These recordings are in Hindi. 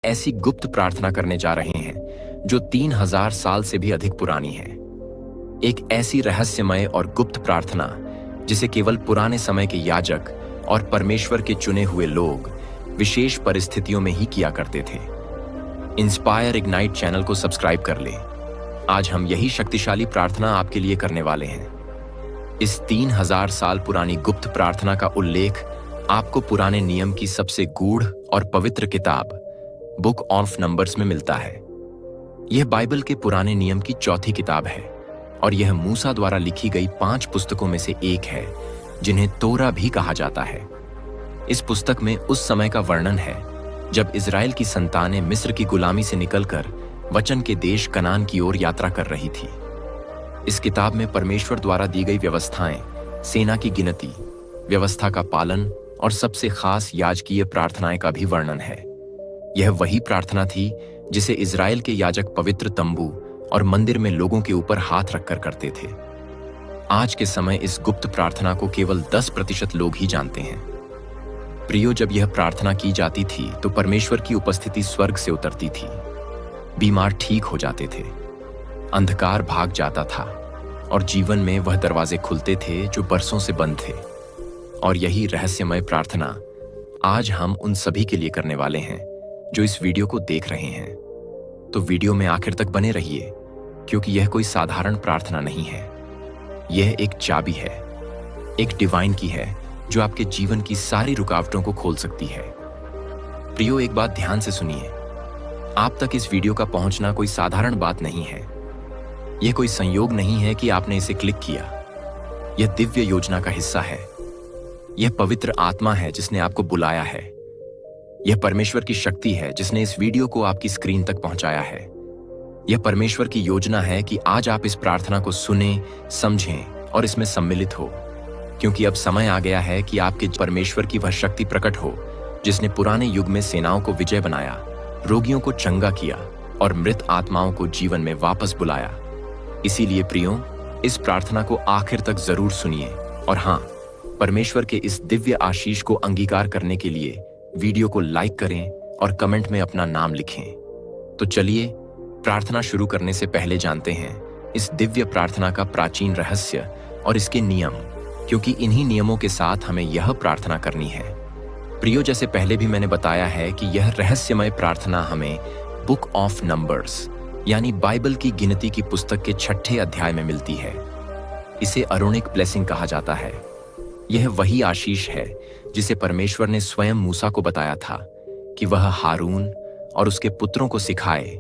ऐसी गुप्त प्रार्थना करने जा रहे हैं जो 3000 साल से भी अधिक पुरानी है। एक ऐसी रहस्यमय और गुप्त प्रार्थना जिसे केवल पुराने समय के याजक और परमेश्वर के चुने हुए लोग विशेष परिस्थितियों में ही किया करते थे। इंस्पायर इग्नाइट चैनल को सब्सक्राइब कर ले। आज हम यही शक्तिशाली प्रार्थना आपके लिए करने वाले हैं। इस 3000 साल पुरानी गुप्त प्रार्थना का उल्लेख आपको पुराने नियम की सबसे गूढ़ और पवित्र किताब बुक ऑफ नंबर्स में मिलता है। यह बाइबल के पुराने नियम की चौथी किताब है और यह मूसा द्वारा लिखी गई 5 पुस्तकों में से एक है जिन्हें तोरा भी कहा जाता है। इस पुस्तक में उस समय का वर्णन है जब इजराइल की संतानें मिस्र की गुलामी से निकलकर वचन के देश कनान की ओर यात्रा कर रही थी। इस किताब में परमेश्वर द्वारा दी गई व्यवस्थाएं, सेना की गिनती, व्यवस्था का पालन और सबसे खास याजकीय प्रार्थनाएं का भी वर्णन है। यह वही प्रार्थना थी जिसे इजराइल के याजक पवित्र तंबू और मंदिर में लोगों के ऊपर हाथ रखकर करते थे। आज के समय इस गुप्त प्रार्थना को केवल 10% लोग ही जानते हैं। प्रियो, जब यह प्रार्थना की जाती थी तो परमेश्वर की उपस्थिति स्वर्ग से उतरती थी। बीमार ठीक हो जाते थे, अंधकार भाग जाता था और जीवन में वह दरवाजे खुलते थे जो बरसों से बंद थे। और यही रहस्यमय प्रार्थना आज हम उन सभी के लिए करने वाले हैं जो इस वीडियो को देख रहे हैं। तो वीडियो में आखिर तक बने रहिए, क्योंकि यह कोई साधारण प्रार्थना नहीं है। यह एक चाबी है, एक डिवाइन की है जो आपके जीवन की सारी रुकावटों को खोल सकती है। प्रियो, एक बात ध्यान से सुनिए। आप तक इस वीडियो का पहुंचना कोई साधारण बात नहीं है। यह कोई संयोग नहीं है कि आपने इसे क्लिक किया। यह दिव्य योजना का हिस्सा है। यह पवित्र आत्मा है जिसने आपको बुलाया है। यह परमेश्वर की शक्ति है जिसने इस वीडियो को आपकी स्क्रीन तक पहुंचाया है। यह परमेश्वर की योजना है कि आज आप इस प्रार्थना को सुने, समझें और इसमें सम्मिलित हो, क्योंकि अब समय आ गया है कि आपके परमेश्वर की वह शक्ति प्रकट हो जिसने पुराने युग में सेनाओं को विजय बनाया, रोगियों को चंगा किया और मृत आत्माओं को जीवन में वापस बुलाया। इसीलिए प्रियो, इस प्रार्थना को आखिर तक जरूर सुनिए और हाँ, परमेश्वर के इस दिव्य आशीष को अंगीकार करने के लिए वीडियो को लाइक करें और कमेंट में अपना नाम लिखें। तो चलिए प्रार्थना शुरू करने से पहले जानते हैं इस दिव्य प्रार्थना का प्राचीन रहस्य और इसके नियम, क्योंकि इन्हीं नियमों के साथ हमें यह प्रार्थना करनी है। प्रियो, जैसे पहले भी मैंने बताया है कि यह रहस्यमय प्रार्थना हमें बुक ऑफ नंबर्स यानी बाइबल की गिनती की पुस्तक के 6ठे अध्याय में मिलती है। इसे अरुणिक ब्लेसिंग कहा जाता है। यह वही आशीष है जिसे परमेश्वर ने स्वयं मूसा को बताया था कि वह हारून और उसके पुत्रों को सिखाए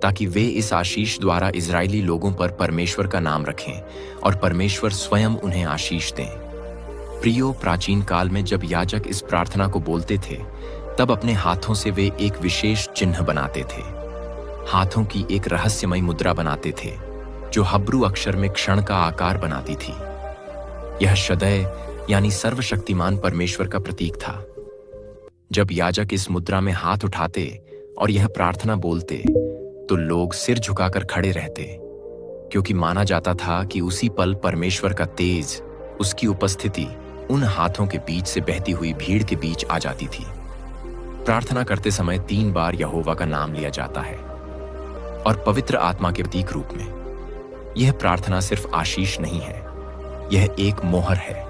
ताकि वे इस आशीष द्वारा इजरायली लोगों पर परमेश्वर का नाम रखें और परमेश्वर स्वयं उन्हें आशीष दें। प्रियो, प्राचीन काल में जब याजक इस प्रार्थना को बोलते थे तब अपने हाथों से वे एक विशेष चिन्ह बनाते थे। हाथों की एक रहस्यमय मुद्रा बनाते थे जो हब्रू अक्षर में क्षण का आकार बनाती थी। यह शदय यानी सर्वशक्तिमान परमेश्वर का प्रतीक था। जब याजक इस मुद्रा में हाथ उठाते और यह प्रार्थना बोलते तो लोग सिर झुकाकर खड़े रहते, क्योंकि माना जाता था कि उसी पल परमेश्वर का तेज, उसकी उपस्थिति उन हाथों के बीच से बहती हुई भीड़ के बीच आ जाती थी। प्रार्थना करते समय 3 बार यहोवा का नाम लिया जाता है और पवित्र आत्मा के प्रतीक रूप में। यह प्रार्थना सिर्फ आशीष नहीं है, यह एक मोहर है,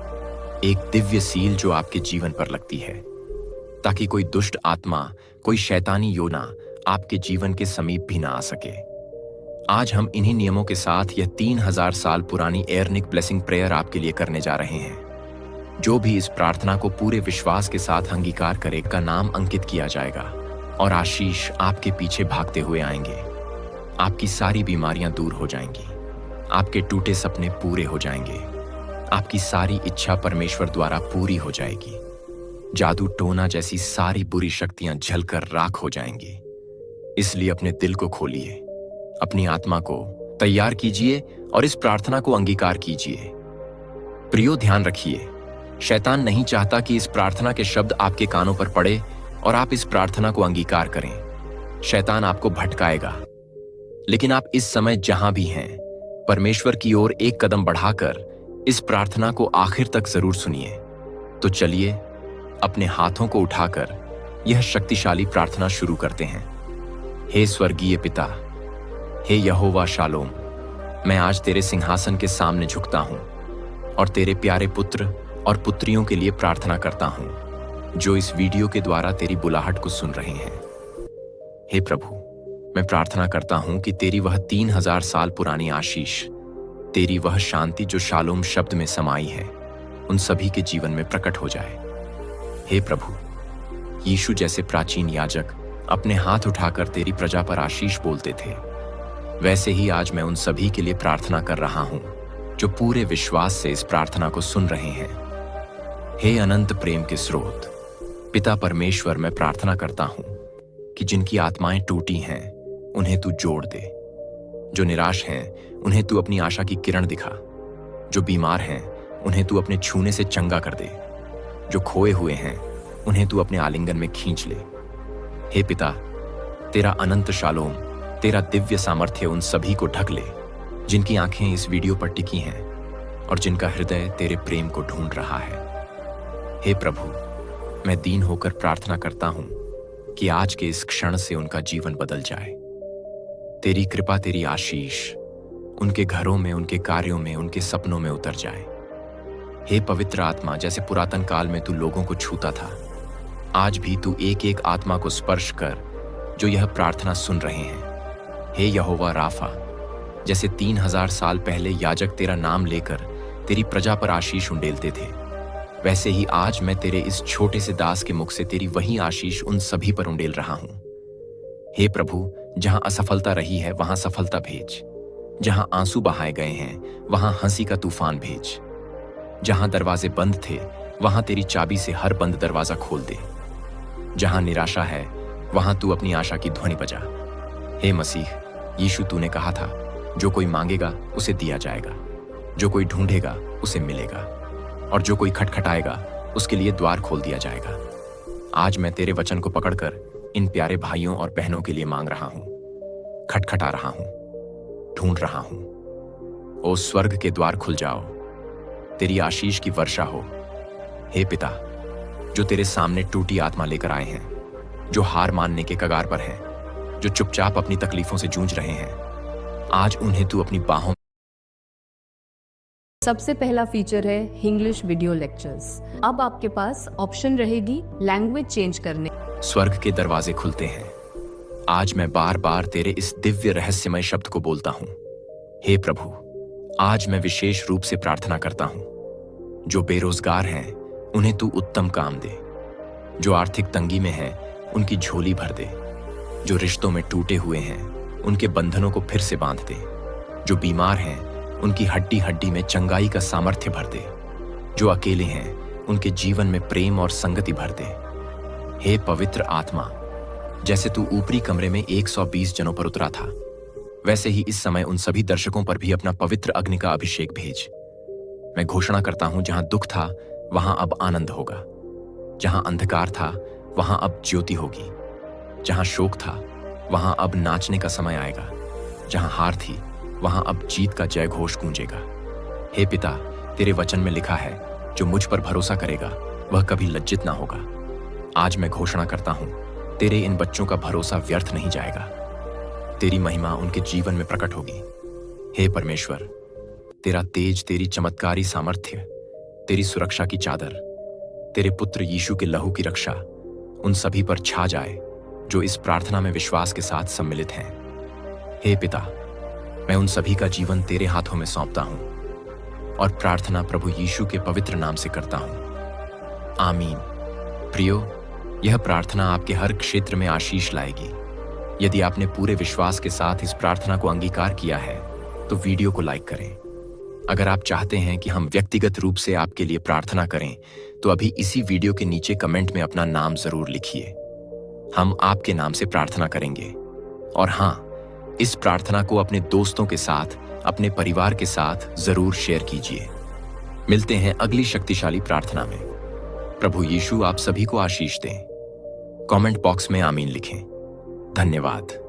एक दिव्य सील जो आपके जीवन पर लगती है, ताकि कोई दुष्ट आत्मा, कोई शैतानी योना आपके जीवन के समीप भी ना आ सके। आज हम इन्हीं नियमों के साथ यह 3000 साल पुरानी एयरनिक ब्लेसिंग प्रेयर आपके लिए करने जा रहे हैं। जो भी इस प्रार्थना को पूरे विश्वास के साथ अंगीकार करे का नाम अंकित किया जाएगा और आशीष आपके पीछे भागते हुए आएंगे। आपकी सारी बीमारियां दूर हो जाएंगी, आपके टूटे सपने पूरे हो जाएंगे, आपकी सारी इच्छा परमेश्वर द्वारा पूरी हो जाएगी। जादू टोना जैसी सारी बुरी शक्तियां जलकर राख हो जाएंगी। इसलिए अपने दिल को खोलिए, अपनी आत्मा को तैयार कीजिए और इस प्रार्थना को अंगीकार कीजिए। प्रियो, ध्यान रखिए, शैतान नहीं चाहता कि इस प्रार्थना के शब्द आपके कानों पर पड़े और आप इस प्रार्थना को अंगीकार करें। शैतान आपको भटकाएगा, लेकिन आप इस समय जहां भी हैं, परमेश्वर की ओर एक कदम बढ़ाकर इस प्रार्थना को आखिर तक जरूर सुनिए। तो चलिए अपने हाथों को उठाकर यह शक्तिशाली प्रार्थना शुरू करते हैं। हे स्वर्गीय पिता, हे यहोवा शालोम, मैं आज तेरे सिंहासन के सामने झुकता हूं और तेरे प्यारे पुत्र और पुत्रियों के लिए प्रार्थना करता हूं जो इस वीडियो के द्वारा तेरी बुलाहट को सुन रहे हैं। हे प्रभु, मैं प्रार्थना करता हूं कि तेरी वह 3000 साल पुरानी आशीष, तेरी वह शांति जो शालोम शब्द में समाई है, उन सभी के जीवन में प्रकट हो जाए। हे प्रभु, यीशु जैसे प्राचीन याजक अपने हाथ उठाकर तेरी प्रजा पर आशीष बोलते थे, वैसे ही आज मैं उन सभी के लिए प्रार्थना कर रहा हूं जो पूरे विश्वास से इस प्रार्थना को सुन रहे हैं। हे अनंत प्रेम के स्रोत, पिता परमेश्वर, मैं प्रार्थना करता हूं कि जिनकी आत्माएं टूटी हैं उन्हें तू जोड़ दे, जो निराश हैं उन्हें तू अपनी आशा की किरण दिखा, जो बीमार हैं उन्हें तू अपने छूने से चंगा कर दे, जो खोए हुए हैं उन्हें तू अपने आलिंगन में खींच ले। हे पिता, तेरा अनंत शालोम, तेरा दिव्य सामर्थ्य उन सभी को ढक ले जिनकी आंखें इस वीडियो पर टिकी हैं और जिनका हृदय तेरे प्रेम को ढूंढ रहा है। हे प्रभु, मैं दीन होकर प्रार्थना करता हूं कि आज के इस क्षण से उनका जीवन बदल जाए। तेरी कृपा, तेरी आशीष उनके घरों में, उनके कार्यों में, उनके सपनों में उतर जाए। हे पवित्र आत्मा, जैसे पुरातन काल में तू लोगों को छूता था, आज भी तू एक एक आत्मा को स्पर्श कर जो यह प्रार्थना सुन रहे हैं। हे यहोवा राफा, जैसे 3000 साल पहले याजक तेरा नाम लेकर तेरी प्रजा पर आशीष उंडेलते थे, वैसे ही आज मैं तेरे इस छोटे से दास के मुख से तेरी वही आशीष उन सभी पर उंडेल रहा हूं। हे प्रभु, जहां असफलता रही है वहां सफलता भेज, जहां आंसू बहाए गए हैं वहां हंसी का तूफान भेज, जहां दरवाजे बंद थे वहां तेरी चाबी से हर बंद दरवाजा खोल दे, जहां निराशा है वहां तू अपनी आशा की ध्वनि बजा। हे मसीह यीशु, तूने कहा था जो कोई मांगेगा उसे दिया जाएगा, जो कोई ढूंढेगा उसे मिलेगा और जो कोई खटखटाएगा उसके लिए द्वार खोल दिया जाएगा। आज मैं तेरे वचन को पकड़कर इन प्यारे भाइयों और बहनों के लिए मांग रहा हूं, खटखटा रहा हूं, ढूंढ रहा हूं। ओ स्वर्ग के द्वार खुल जाओ, तेरी आशीष की वर्षा हो। हे पिता, जो तेरे सामने टूटी आत्मा लेकर आए हैं, जो हार मानने के कगार पर हैं, जो चुपचाप अपनी तकलीफों से जूझ रहे हैं, आज उन्हें तू अपनी बाहों। सबसे पहला फीचर है इंग्लिश वीडियो लेक्चर्स। अब आपके पास ऑप्शन रहेगी लैंग्वेज चेंज करने। स्वर्ग के दरवाजे खुलते हैं। आज मैं बार बार तेरे इस दिव्य रहस्यमय शब्द को बोलता हूं। हे प्रभु, आज मैं विशेष रूप से प्रार्थना करता हूं, जो बेरोजगार हैं उन्हें तू उत्तम काम दे, जो आर्थिक तंगी में हैं उनकी झोली भर दे, जो रिश्तों में टूटे हुए हैं उनके बंधनों को फिर से बांध दे, जो बीमार हैं उनकी हड्डी हड्डी में चंगाई का सामर्थ्य भर दे, जो अकेले हैं उनके जीवन में प्रेम और संगति भर दे। हे पवित्र आत्मा, जैसे तू ऊपरी कमरे में 120 जनों पर उतरा था, वैसे ही इस समय उन सभी दर्शकों पर भी अपना पवित्र अग्नि का अभिषेक भेज। मैं घोषणा करता हूं, जहां दुख था वहां अब आनंद होगा, जहां अंधकार था वहां अब ज्योति होगी, जहां शोक था वहां अब नाचने का समय आएगा, जहां हार थी वहां अब जीत का जय घोष गूंजेगा। हे पिता, तेरे वचन में लिखा है, जो मुझ पर भरोसा करेगा वह कभी लज्जित ना होगा। आज मैं घोषणा करता हूं, तेरे इन बच्चों का भरोसा व्यर्थ नहीं जाएगा, तेरी महिमा उनके जीवन में प्रकट होगी। हे परमेश्वर, तेरा तेज, तेरी चमत्कारी सामर्थ्य, तेरी सुरक्षा की चादर, तेरे पुत्र यीशु के लहू की रक्षा उन सभी पर छा जाए जो इस प्रार्थना में विश्वास के साथ सम्मिलित हैं। हे पिता, मैं उन सभी का जीवन तेरे हाथों में सौंपता हूं और प्रार्थना प्रभु यीशु के पवित्र नाम से करता हूं। आमीन। प्रियो, यह प्रार्थना आपके हर क्षेत्र में आशीष लाएगी। यदि आपने पूरे विश्वास के साथ इस प्रार्थना को अंगीकार किया है तो वीडियो को लाइक करें। अगर आप चाहते हैं कि हम व्यक्तिगत रूप से आपके लिए प्रार्थना करें तो अभी इसी वीडियो के नीचे कमेंट में अपना नाम जरूर लिखिए। हम आपके नाम से प्रार्थना करेंगे। और हाँ, इस प्रार्थना को अपने दोस्तों के साथ, अपने परिवार के साथ जरूर शेयर कीजिए। मिलते हैं अगली शक्तिशाली प्रार्थना में। प्रभु यीशु आप सभी को आशीष दें। कमेंट बॉक्स में आमीन लिखें। धन्यवाद।